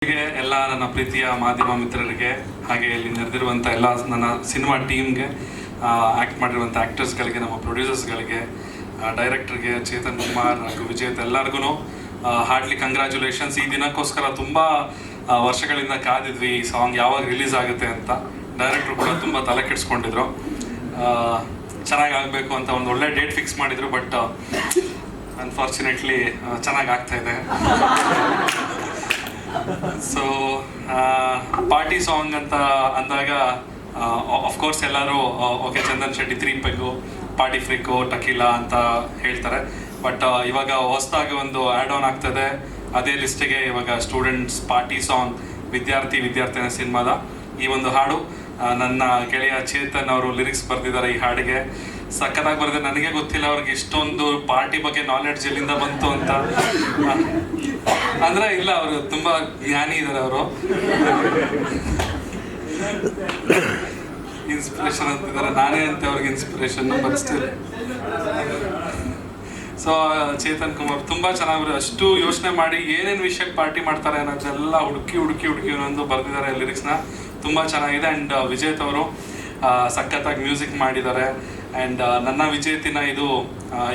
ಎಲ್ಲ ನನ್ನ ಪ್ರೀತಿಯ ಮಾಧ್ಯಮ ಮಿತ್ರರಿಗೆ, ಹಾಗೆ ಇಲ್ಲಿ ನೆರೆದಿರುವಂಥ ಎಲ್ಲ ನನ್ನ ಸಿನಿಮಾ ಟೀಮ್ಗೆ, ಆ್ಯಕ್ಟ್ ಮಾಡಿರುವಂಥ ಆ್ಯಕ್ಟರ್ಸ್ಗಳಿಗೆ, ನಮ್ಮ ಪ್ರೊಡ್ಯೂಸರ್ಸ್ಗಳಿಗೆ, ಡೈರೆಕ್ಟರ್ಗೆ, ಚೇತನ್ ಕುಮಾರ್ ಹಾಗೂ ವಿಜೇತ್ ಎಲ್ಲರಿಗೂ ಹಾರ್ಡ್ಲಿ ಕಂಗ್ರ್ಯಾಚುಲೇಷನ್ಸ್. ಈ ದಿನಕ್ಕೋಸ್ಕರ ತುಂಬ ವರ್ಷಗಳಿಂದ ಕಾದಿದ್ವಿ ಈ ಸಾಂಗ್ ಯಾವಾಗ ರಿಲೀಸ್ ಆಗುತ್ತೆ ಅಂತ. ಡೈರೆಕ್ಟ್ರು ಕೂಡ ತುಂಬ ತಲೆ ಕೆಡಿಸ್ಕೊಂಡಿದ್ರು, ಚೆನ್ನಾಗಿ ಆಗಬೇಕು ಅಂತ ಒಂದು ಒಳ್ಳೆ ಡೇಟ್ ಫಿಕ್ಸ್ ಮಾಡಿದರು. ಬಟ್ ಅನ್ಫಾರ್ಚುನೇಟ್ಲಿ ಚೆನ್ನಾಗಿ ಆಗ್ತಾ ಇದೆ. ಸೊ ಪಾರ್ಟಿ ಸಾಂಗ್ ಅಂತ ಅಂದಾಗ ಆಫ್ಕೋರ್ಸ್ ಎಲ್ಲರೂ ಓಕೆ ಚಂದನ್ ಶೆಟ್ಟಿ 3 ಪೆಗ್ಗು, ಪಾರ್ಟಿ ಫ್ರೀಕು, ಟಕೀಲಾ ಅಂತ ಹೇಳ್ತಾರೆ. ಬಟ್ ಇವಾಗ ಹೊಸದಾಗಿ ಒಂದು ಆ್ಯಡ್ ಆನ್ ಆಗ್ತದೆ ಅದೇ ಲಿಸ್ಟಿಗೆ. ಇವಾಗ ಸ್ಟೂಡೆಂಟ್ಸ್ ಪಾರ್ಟಿ ಸಾಂಗ್ ವಿದ್ಯಾರ್ಥಿನ ಸಿನಿಮಾದ ಈ ಒಂದು ಹಾಡು ನನ್ನ ಗೆಳೆಯ ಚೇತನ್ ಅವರು ಲಿರಿಕ್ಸ್ ಬರೆದಿದ್ದಾರೆ. ಈ ಹಾಡಿಗೆ ಸಖತ್ತಾಗಿ ಬರೆದಿದ್ದಾರೆ. ನನಗೆ ಗೊತ್ತಿಲ್ಲ ಅವ್ರಿಗೆ ಇಷ್ಟೊಂದು ಪಾರ್ಟಿ ಬಗ್ಗೆ ನಾಲೆಡ್ಜ್ ಎಲ್ಲಿಂದ ಬಂತು ಅಂತ. ಅಂದ್ರೆ ಇಲ್ಲ, ಅವರು ತುಂಬಾ ಜ್ಞಾನಿ ಇದ್ದಾರೆ. ಅವರು ಇನ್ಸ್ಪಿರೇಷನ್ ಅಂತಿದ್ದಾರೆ, ನಾನೇ ಅಂತ ಅವ್ರಿಗೆ inspiration. But still so Chetan Kumar ತುಂಬಾ ಚೆನ್ನಾಗಿ ಅಷ್ಟು ಯೋಚನೆ ಮಾಡಿ ಏನೇನು ವಿಷಯಕ್ಕೆ ಪಾರ್ಟಿ ಮಾಡ್ತಾರೆ ಅನ್ನೋದೆಲ್ಲ ಹುಡುಕಿ ಒಂದೊಂದು ಬರೆದಿದ್ದಾರೆ ಲಿರಿಕ್ಸ್ನ. ತುಂಬಾ ಚೆನ್ನಾಗಿದೆ. ಆ್ಯಂಡ್ ವಿಜೇತ್ ಅವರು ಸಖತ್ತಾಗಿ ಮ್ಯೂಸಿಕ್ ಮಾಡಿದ್ದಾರೆ. ಆ್ಯಂಡ್ ನನ್ನ ವಿಜೇತಿನ ಇದು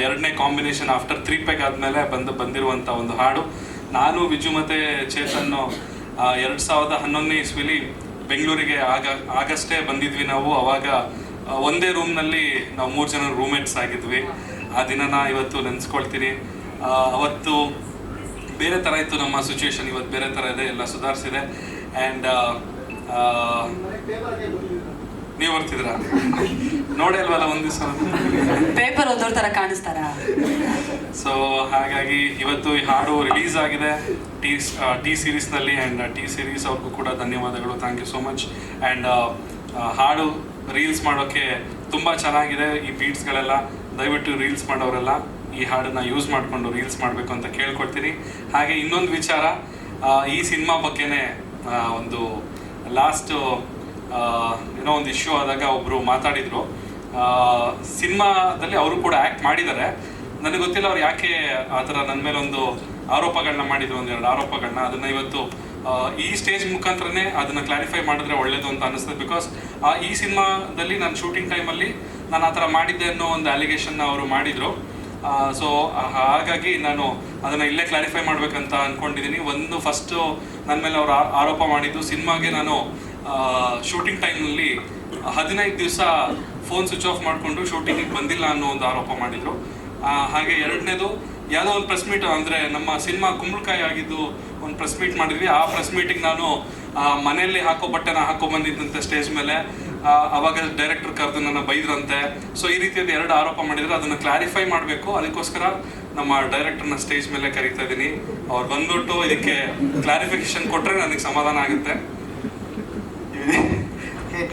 2ನೇ ಕಾಂಬಿನೇಷನ್ ಆಫ್ಟರ್ 3 ಪೆಗ್ ಆದಮೇಲೆ ಬಂದಿರುವಂಥ ಒಂದು ಹಾಡು. ನಾನು ವಿಜು ಮತ್ತು ಚೇತನ್ನು 2011ನೇ ಇಸ್ವಿಲಿ ಬೆಂಗಳೂರಿಗೆ ಆಗಷ್ಟೇ ಬಂದಿದ್ವಿ ನಾವು. ಅವಾಗ ಒಂದೇ ರೂಮ್ನಲ್ಲಿ ನಾವು 3 ಜನ ರೂಮ್ಮೇಟ್ಸ್ ಆಗಿದ್ವಿ. ಆ ದಿನನ ಇವತ್ತು ನೆನೆಸ್ಕೊಳ್ತೀನಿ. ಅವತ್ತು ಬೇರೆ ಥರ ಇತ್ತು ನಮ್ಮ ಸಿಚುವೇಶನ್, ಇವತ್ತು ಬೇರೆ ಥರ ಇದೆ, ಎಲ್ಲ ಸುಧಾರಿಸಿದೆ. ಆ್ಯಂಡ್ ನೀವು ಬರ್ತಿದ್ರ ನೋಡೇ ಅಲ್ವಲ್ಲ ಒಂದು ದಿವಸ ಪೇಪರ್ ಓದೋರ್ ತರ ಕಾಣಿಸ್ತಾರ. ಸೊ ಹಾಗಾಗಿ ಇವತ್ತು ಈ ಹಾಡು ರಿಲೀಸ್ ಆಗಿದೆ ಟಿ ಸೀರೀಸ್ನಲ್ಲಿ. ಆ್ಯಂಡ್ ಟಿ ಸೀರೀಸ್ ಅವ್ರಿಗೂ ಕೂಡ ಧನ್ಯವಾದಗಳು, thank you so much. And ಹಾಡು ರೀಲ್ಸ್ ಮಾಡೋಕ್ಕೆ ತುಂಬ ಚೆನ್ನಾಗಿದೆ. ಈ ಬೀಟ್ಸ್ಗಳೆಲ್ಲ ದಯವಿಟ್ಟು ರೀಲ್ಸ್ ಮಾಡೋರೆಲ್ಲ ಈ ಹಾಡನ್ನು ಯೂಸ್ ಮಾಡಿಕೊಂಡು ರೀಲ್ಸ್ ಮಾಡಬೇಕು ಅಂತ ಕೇಳ್ಕೊಡ್ತೀನಿ. ಹಾಗೆ ಇನ್ನೊಂದು ವಿಚಾರ, ಈ ಸಿನಿಮಾ ಬಗ್ಗೆನೇ ಒಂದು ಲಾಸ್ಟ್ ಏನೋ ಒಂದು ಇಶ್ಯೂ ಆದಾಗ ಒಬ್ಬರು ಮಾತಾಡಿದರು. ಸಿನಿಮಾದಲ್ಲಿ ಅವರು ಕೂಡ ಆ್ಯಕ್ಟ್ ಮಾಡಿದ್ದಾರೆ. ನನಗೆ ಗೊತ್ತಿಲ್ಲ ಅವ್ರು ಯಾಕೆ ಆ ಥರ ನನ್ನ ಮೇಲೆ ಒಂದು ಆರೋಪಗಳನ್ನ ಮಾಡಿದ್ರು, 1-2 ಆರೋಪಗಳನ್ನ. ಅದನ್ನು ಇವತ್ತು ಈ ಸ್ಟೇಜ್ ಮುಖಾಂತರನೇ ಅದನ್ನು ಕ್ಲಾರಿಫೈ ಮಾಡಿದ್ರೆ ಒಳ್ಳೇದು ಅಂತ ಅನಿಸ್ತದೆ. ಬಿಕಾಸ್ ಈ ಸಿನಿಮಾದಲ್ಲಿ ನಾನು ಶೂಟಿಂಗ್ ಟೈಮಲ್ಲಿ ನಾನು ಆ ಥರ ಮಾಡಿದ್ದೆ ಅನ್ನೋ ಒಂದು ಅಲಿಗೇಷನ್ನ ಅವರು ಮಾಡಿದರು. ಸೊ ಹಾಗಾಗಿ ನಾನು ಅದನ್ನು ಇಲ್ಲೇ ಕ್ಲಾರಿಫೈ ಮಾಡಬೇಕಂತ ಅಂದ್ಕೊಂಡಿದ್ದೀನಿ. ಒಂದು ಫಸ್ಟು ನನ್ನ ಮೇಲೆ ಅವರು ಆರೋಪ ಮಾಡಿದ್ದು, ಸಿನಿಮಾಗೆ ನಾನು ಶೂಟಿಂಗ್ ಟೈಮ್ನಲ್ಲಿ 15 ದಿವಸ ಫೋನ್ ಸ್ವಿಚ್ ಆಫ್ ಮಾಡಿಕೊಂಡು ಶೂಟಿಂಗಿಗೆ ಬಂದಿಲ್ಲ ಅನ್ನೋ ಒಂದು ಆರೋಪ ಮಾಡಿದರು. ಹಾಗೆ ಎರಡನೇದು, ಯಾವುದೋ ಒಂದು ಪ್ರೆಸ್ ಮೀಟ್, ಅಂದರೆ ನಮ್ಮ ಸಿನಿಮಾ ಕುಂಬಳಕಾಯಿ ಆಗಿದ್ದು ಒಂದು ಪ್ರೆಸ್ ಮೀಟ್ ಮಾಡಿದ್ವಿ. ಆ ಪ್ರೆಸ್ ಮೀಟಿಗೆ ನಾನು ಮನೆಯಲ್ಲಿ ಹಾಕೋ ಬಟ್ಟೆನ ಹಾಕೋ ಬಂದಿದ್ದಂತೆ ಸ್ಟೇಜ್ ಮೇಲೆ. ಅವಾಗ ಡೈರೆಕ್ಟರ್ ಕರೆದು ನನ್ನ ಬೈದ್ರಂತೆ. ಸೊ ಈ ರೀತಿಯಾದ 2 ಆರೋಪ ಮಾಡಿದರೆ ಅದನ್ನು ಕ್ಲಾರಿಫೈ ಮಾಡಬೇಕು. ಅದಕ್ಕೋಸ್ಕರ ನಮ್ಮ ಡೈರೆಕ್ಟರ್ನ ಸ್ಟೇಜ್ ಮೇಲೆ ಕರೀತಾ ಇದ್ದೀನಿ. ಅವ್ರು ಬಂದ್ಬಿಟ್ಟು ಇದಕ್ಕೆ ಕ್ಲಾರಿಫಿಕೇಶನ್ ಕೊಟ್ಟರೆ ನನಗೆ ಸಮಾಧಾನ ಆಗುತ್ತೆ.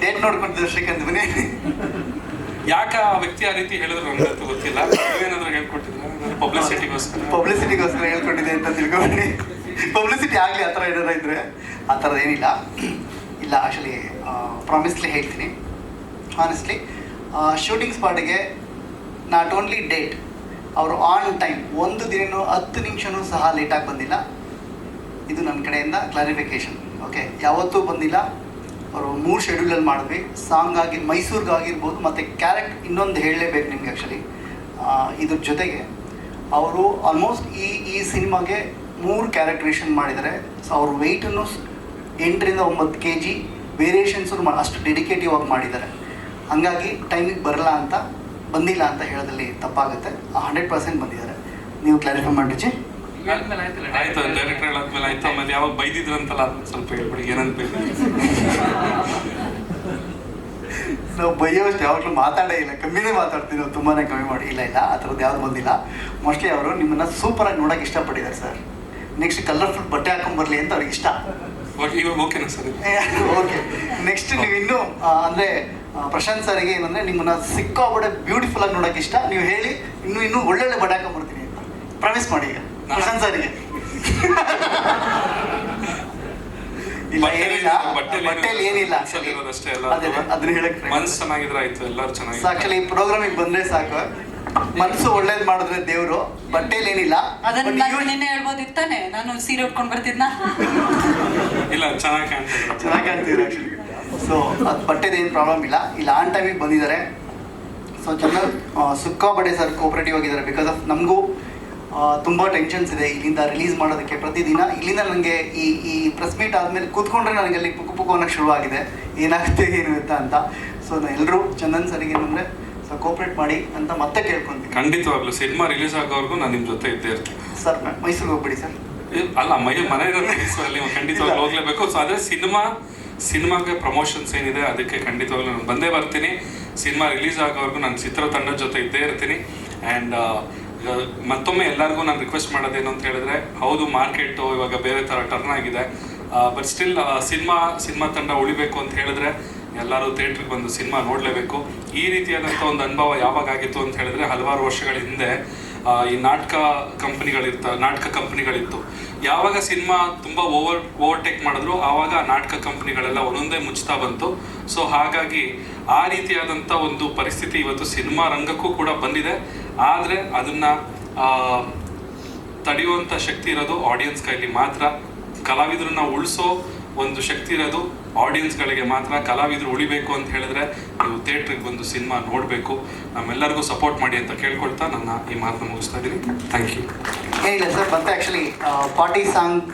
ಡೇಟ್ ನೋಡ್ಕೊಂಡು ಶ್ರೀಕಾಂತ್ ಬನ್ನಿ. ಯಾಕೆ ಆ ವ್ಯಕ್ತಿ ಆ ರೀತಿ ಹೇಳಿದ್ರು ನನಗಂತೂ ಗೊತ್ತಿಲ್ಲ. ನೀವೇನಾದ್ರೂ ಹೇಳ್ಕೊಟ್ಟಿದ್ರೆ ಪಬ್ಲಿಸಿಟಿಗೋಸ್ಕರ ಹೇಳ್ಕೊಟ್ಟಿದೆ ಅಂತ ತಿಳ್ಕೊಂಡ್ರಿ. ಪಬ್ಲಿಸಿಟಿ ಆಗಲಿ ಆ ಥರ ಏನಾರ ಇದ್ರೆ. ಆ ಥರದ್ದು ಏನಿಲ್ಲ. ಇಲ್ಲ, ಆ್ಯಕ್ಚುಲಿ ಪ್ರಾಮಿಸ್ಲಿ ಹೇಳ್ತೀನಿ, ಆನೆಸ್ಟ್ಲಿ ಶೂಟಿಂಗ್ ಸ್ಪಾಟಿಗೆ ನಾಟ್ ಓನ್ಲಿ ಡೇಟ್, ಅವರು ಆನ್ ಟೈಮ್, ಒಂದು ದಿನನೂ 10 ನಿಮಿಷನೂ ಸಹ ಲೇಟಾಗಿ ಬಂದಿಲ್ಲ. ಇದು ನನ್ನ ಕಡೆಯಿಂದ ಕ್ಲಾರಿಫಿಕೇಶನ್. ಓಕೆ, ಯಾವತ್ತೂ ಬಂದಿಲ್ಲ. ಅವರು 3 ಶೆಡ್ಯೂಲಲ್ಲಿ ಮಾಡಿದ್ವಿ. ಸಾಂಗ್ ಆಗಿ ಮೈಸೂರಿಗಾಗಿರ್ಬೋದು, ಮತ್ತು ಇನ್ನೊಂದು ಹೇಳಲೇಬೇಕು ನಿಮಗೆ. ಆ್ಯಕ್ಚುಲಿ ಇದ್ರ ಜೊತೆಗೆ ಅವರು ಆಲ್ಮೋಸ್ಟ್ ಈ ಸಿನಿಮಾಗೆ 3 ಕ್ಯಾರೆಕ್ಟ್ರೇಷನ್ ಮಾಡಿದ್ದಾರೆ. ಸೊ ಅವ್ರ ವೆಯ್ಟನ್ನು 8 ರಿಂದ 9 kg ವೇರಿಯೇಷನ್ಸು ಅಷ್ಟು ಡೆಡಿಕೇಟಿವ್ ಆಗಿ ಮಾಡಿದ್ದಾರೆ. ಹಾಗಾಗಿ ಟೈಮಿಗೆ ಬಂದಿಲ್ಲ ಅಂತ ಹೇಳೋದ್ರಲ್ಲಿ ತಪ್ಪಾಗುತ್ತೆ. 100% ಬಂದಿದ್ದಾರೆ. ನೀವು ಕ್ಲಾರಿಫೈ ಮಾಡಿಜಿ. ಆಯ್ತು, ಡೈರೆಕ್ಟರ್ ಹೇಳಾದ್ಮೇಲೆ ಆಯ್ತು. ಆಮೇಲೆ ಯಾವಾಗ ಬೈದಿದ್ರಂತಲ್ಲ, ಸ್ವಲ್ಪ ಹೇಳ್ಬಿಡಿ ಏನಂತ ಬೈದಿದ್ರು. ನಾವು ಬೈಯೋಷ್ಟು ಯಾವಾಗಲೂ ಮಾತಾಡೇ ಇಲ್ಲ, ಕಮ್ಮಿನೇ ಮಾತಾಡ್ತೀವಿ ನಾವು, ತುಂಬಾ ಕಮ್ಮಿ ಮಾಡಿ. ಇಲ್ಲ ಆ ಥರದ್ದು ಯಾವುದು ಬಂದಿಲ್ಲ. ಮೋಸ್ಟ್ಲಿ ಅವರು ನಿಮ್ಮನ್ನು ಸೂಪರಾಗಿ ನೋಡೋಕೆ ಇಷ್ಟಪಟ್ಟಿದ್ದಾರೆ ಸರ್. ನೆಕ್ಸ್ಟ್ ಕಲರ್ಫುಲ್ ಬಟ್ಟೆ ಹಾಕೊಂಡ್ಬರ್ಲಿ ಅಂತ ಅವ್ರಿಗೆ ಇಷ್ಟ. ಓಕೆನಾ ಸರ್? ಓಕೆ. ನೆಕ್ಸ್ಟ್ ನೀವು ಇನ್ನೂ ಅಂದರೆ ಪ್ರಶಾಂತ್ ಸರಿಗೆ ಏನಂದರೆ ನಿಮ್ಮನ್ನು ಸಿಕ್ಕಾಬಡೆ ಬ್ಯೂಟಿಫುಲ್ ಆಗಿ ನೋಡೋಕೆ ಇಷ್ಟ. ನೀವು ಹೇಳಿ ಇನ್ನೂ ಒಳ್ಳೊಳ್ಳೆ ಬಟ್ಟೆ ಹಾಕೊಂಡ್ಬರ್ತೀನಿ ಅಂತ ಪ್ರಾಮಿಸ್ ಮಾಡಿ ಈಗ ಪ್ರಶಾಂತ್ ಸರಿಗೆ. ಇಲ್ಲ, ಏನಿಲ್ಲ, ಬಟ್ಟೆಯಲ್ಲಿ ಏನಿಲ್ಲ. ಅದನ್ನ ಹೇಳಕ್ ಮನ್ಸು ಚೆನ್ನಾಗಿದ್ರೆ ಆಯ್ತು, ಎಲ್ಲರೂ ಚೆನ್ನಾಗಿ. ಆಕ್ಚುಲಿ ಪ್ರೋಗ್ರಾಮಿಗೆ ಬಂದರೆ ಸಾಕು. ಮನಸ್ಸು ಒಳ್ಳೇದು ಮಾಡಿದ್ರೆ ದೇವರು ಬಟ್ಟೆಲಿ ಏನಿಲ್ಲ. ಅದನ್ನ But ನಾನು you- ನಿನ್ನೆ ಹೇಳ್ಬೋದಿತ್ತಾನೆ, ನಾನು ಸೀರೆ ಉಟ್ಕೊಂಡು ಬರ್ತಿದ್ನ. ಇಲ್ಲ ಚೆನ್ನಾಗಿ ಕಾಣ್ತಿದ್ರು. ಚೆನ್ನಾಗಿ ಕಾಣ್ತಿದ್ರು ಆ್ಯಕ್ಚುಲಿ. ಸೊ ಅದು ಬಟ್ಟೆದು ಏನು ಪ್ರಾಬ್ಲಮ್ ಇಲ್ಲ. ಇಲ್ಲಿ ಆನ್ ಟೈಮಿಗೆ ಬಂದಿದ್ದಾರೆ. ಸೊ ಚೆನ್ನಾಗಿ ಸಿಕ್ಕಾಪಟ್ಟೆ ಸರ್ ಕೋಆಪರೇಟಿವ್ ಆಗಿದ್ದಾರೆ. ಬಿಕಾಸ್ ಆಫ್ ನಮಗೂ ತುಂಬ ಟೆನ್ಷನ್ಸ್ ಇದೆ ಇಲ್ಲಿಂದ ರಿಲೀಸ್ ಮಾಡೋದಕ್ಕೆ. ಪ್ರತಿದಿನ ಇಲ್ಲಿಂದ ನನಗೆ ಈ ಪ್ರೆಸ್ ಮೀಟ್ ಆದಮೇಲೆ ಕೂತ್ಕೊಂಡ್ರೆ ನನಗೆ ಅಲ್ಲಿ ಪುಕ್ಕು ಅನ್ನೋಕ್ಕೆ ಶುರುವಾಗಿದೆ, ಏನಾಗುತ್ತೆ ಏನು ಅಂತ. ಸೊ ಎಲ್ಲರೂ ಚಂದನ್ ಸರಿಗೆ ಏನಂದರೆ ಸೊ ಕೋಆಪರೇಟ್ ಮಾಡಿ ಅಂತ ಮತ್ತೆ ಕೇಳ್ಕೊಂತೀನಿ. ಖಂಡಿತವಾಗ್ಲೂ ಸಿನಿಮಾ ರಿಲೀಸ್ ಆಗೋವರೆಗೂ ನಾನು ನಿಮ್ಮ ಜೊತೆ ಇದ್ದೇ ಇರ್ತೀನಿ ಸರ್ ಮೈಸೂರಿಗೆ ಹೋಗ್ಬಿಡಿ ಸರ್. ಅಲ್ಲ ಮನೆ ಮೈಸೂರಲ್ಲಿ ಖಂಡಿತವಾಗ್ಲೂ ಹೋಗ್ಲೇಬೇಕು. ಸೊ ಅದೇ ಸಿನಿಮಾಗೆ ಪ್ರಮೋಷನ್ಸ್ ಏನಿದೆ ಅದಕ್ಕೆ ಖಂಡಿತವಾಗ್ಲೂ ನಾನು ಬಂದೇ ಬರ್ತೀನಿ. ಸಿನಿಮಾ ರಿಲೀಸ್ ಆಗೋವರೆಗೂ ನಾನು ಚಿತ್ರತಂಡದ ಜೊತೆ ಇದ್ದೇ ಇರ್ತೀನಿ. ಆ್ಯಂಡ್ ಮತ್ತೊಮ್ಮೆ ಎಲ್ಲರಿಗೂ ನಾನು ರಿಕ್ವೆಸ್ಟ್ ಮಾಡೋದೇನು ಅಂತ ಹೇಳಿದ್ರೆ, ಹೌದು ಮಾರ್ಕೆಟು ಇವಾಗ ಬೇರೆ ಥರ ಟರ್ನ್ ಆಗಿದೆ, ಬಟ್ ಸ್ಟಿಲ್ ಸಿನಿಮಾ ತಂಡ ಉಳಿಬೇಕು ಅಂತ ಹೇಳಿದ್ರೆ ಎಲ್ಲರೂ ಥಿಯೇಟ್ರಿಗೆ ಬಂದು ಸಿನಿಮಾ ನೋಡಲೇಬೇಕು. ಈ ರೀತಿಯಾದಂಥ ಒಂದು ಅನುಭವ ಯಾವಾಗ ಆಗಿತ್ತು ಅಂತ ಹೇಳಿದ್ರೆ, ಹಲವಾರು ವರ್ಷಗಳ ಹಿಂದೆ ಈ ನಾಟಕ ಕಂಪ್ನಿಗಳಿತ್ತು. ಯಾವಾಗ ಸಿನಿಮಾ ತುಂಬ ಓವರ್ಟೇಕ್ ಮಾಡಿದ್ರು ಆವಾಗ ನಾಟಕ ಕಂಪ್ನಿಗಳೆಲ್ಲ ಒಂದೊಂದೇ ಮುಚ್ತಾ ಬಂತು. ಸೊ ಹಾಗಾಗಿ ಆ ರೀತಿಯಾದಂಥ ಒಂದು ಪರಿಸ್ಥಿತಿ ಇವತ್ತು ಸಿನಿಮಾ ರಂಗಕ್ಕೂ ಕೂಡ ಬಂದಿದೆ. ಆದರೆ ಅದನ್ನು ತಡೆಯುವಂಥ ಶಕ್ತಿ ಇರೋದು ಆಡಿಯನ್ಸ್ ಕೈಲಿ ಮಾತ್ರ. ಕಲಾವಿದರನ್ನ ಉಳಿಸೋ ಒಂದು ಶಕ್ತಿ ಇರೋದು ಆಡಿಯನ್ಸ್ಗಳಿಗೆ ಮಾತ್ರ. ಕಲಾವಿದರು ಉಳಿಬೇಕು ಅಂತ ಹೇಳಿದ್ರೆ ನೀವು ಥಿಯೇಟ್ರಿಗೆ ಬಂದು ಸಿನಿಮಾ ನೋಡಬೇಕು. ನಮ್ಮೆಲ್ಲರಿಗೂ ಸಪೋರ್ಟ್ ಮಾಡಿ ಅಂತ ಕೇಳ್ಕೊಳ್ತಾ ನನ್ನ ಈ ಮಾತನ್ನ ಮುಗಿಸ್ತಾ ಇದ್ದೀನಿ. Thank you. ಏನಿಲ್ಲ ಸರ್, ಮತ್ತೆ ಆ್ಯಕ್ಚುಲಿ ಪಾರ್ಟಿ ಸಾಂಗ್